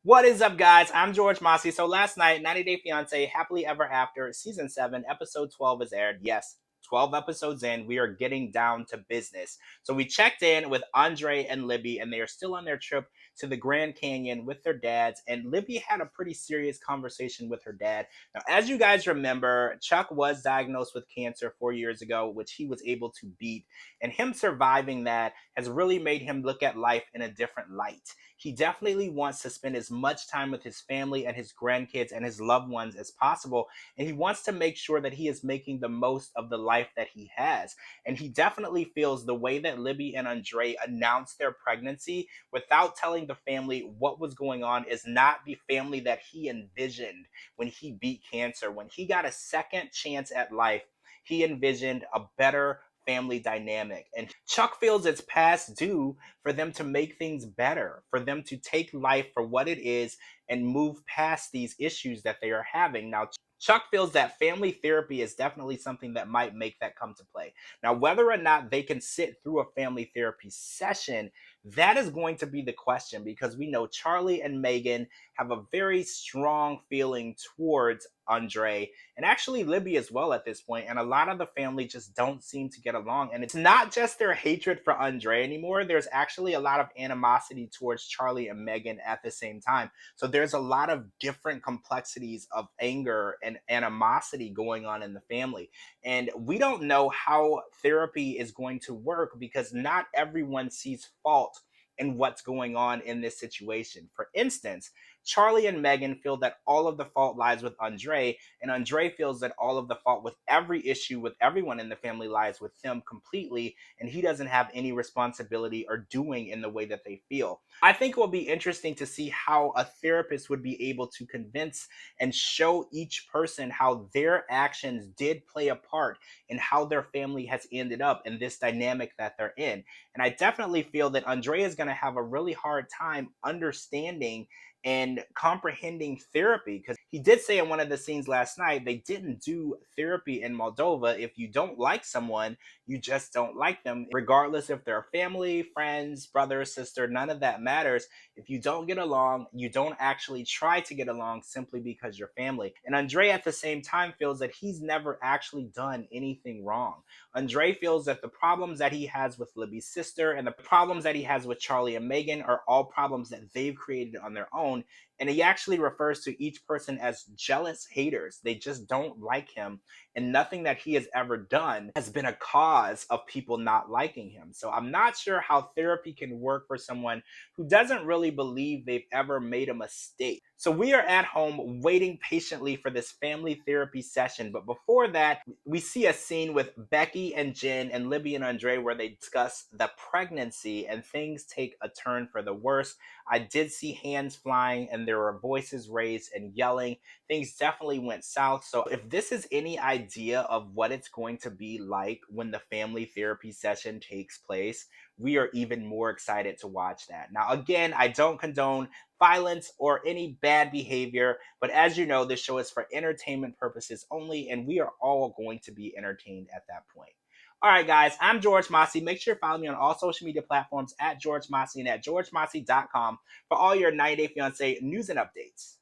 What is up, guys? I'm George Mossy. So last night, 90 Day Fiance Happily Ever After, Season 7, Episode 12 is aired. Yes, 12 episodes in, we are getting down to business. So we checked in with Andre and Libby, and they are still on their trip to the Grand Canyon with their dads. And Libby had a pretty serious conversation with her dad. Now, as you guys remember, Chuck was diagnosed with cancer 4 years ago, which he was able to beat. And him surviving that has really made him look at life in a different light. He definitely wants to spend as much time with his family and his grandkids and his loved ones as possible. And he wants to make sure that he is making the most of the life that he has. And he definitely feels the way that Libby and Andre announced their pregnancy without telling the family what was going on is not the family that he envisioned when he beat cancer. When he got a second chance at life, he envisioned a better family dynamic. And Chuck feels it's past due for them to make things better, for them to take life for what it is and move past these issues that they are having. Now, Chuck feels that family therapy is definitely something that might make that come to play. Now, whether or not they can sit through a family therapy session, that is going to be the question because we know Charlie and Megan have a very strong feeling towards Andre and actually Libby as well at this point. And a lot of the family just don't seem to get along. And it's not just their hatred for Andre anymore. There's actually a lot of animosity towards Charlie and Megan at the same time. So there's a lot of different complexities of anger and animosity going on in the family. And we don't know how therapy is going to work because not everyone sees fault in what's going on in this situation. For instance, Charlie and Megan feel that all of the fault lies with Andre, and Andre feels that all of the fault with every issue with everyone in the family lies with him completely, and he doesn't have any responsibility or doing in the way that they feel. I think it will be interesting to see how a therapist would be able to convince and show each person how their actions did play a part in how their family has ended up in this dynamic that they're in. And I definitely feel that Andre is going to have a really hard time understanding and comprehending therapy because he did say in one of the scenes last night they didn't do therapy in Moldova. If you don't like someone, you just don't like them, regardless if they're family, friends, brother, sister, none of that matters. If you don't get along, you don't actually try to get along simply because you're family. And Andre at the same time feels that he's never actually done anything wrong. Andre feels that the problems that he has with Libby's sister and the problems that he has with Charlie and Megan are all problems that they've created on their own. And he actually refers to each person as jealous haters. They just don't like him. And nothing that he has ever done has been a cause of people not liking him. So I'm not sure how therapy can work for someone who doesn't really believe they've ever made a mistake. So we are at home waiting patiently for this family therapy session. But before that, we see a scene with Becky and Jen and Libby and Andre where they discuss the pregnancy and things take a turn for the worse. I did see hands flying and there were voices raised and yelling. Things definitely went south. So if this is any idea of what it's going to be like when the family therapy session takes place, we are even more excited to watch that. Now, again, I don't condone violence or any bad behavior, but as you know, this show is for entertainment purposes only, and we are all going to be entertained at that point. All right, guys, I'm George Mossy. Make sure to follow me on all social media platforms at George Mossy and at georgemossy.com for all your 90 Day Fiance news and updates.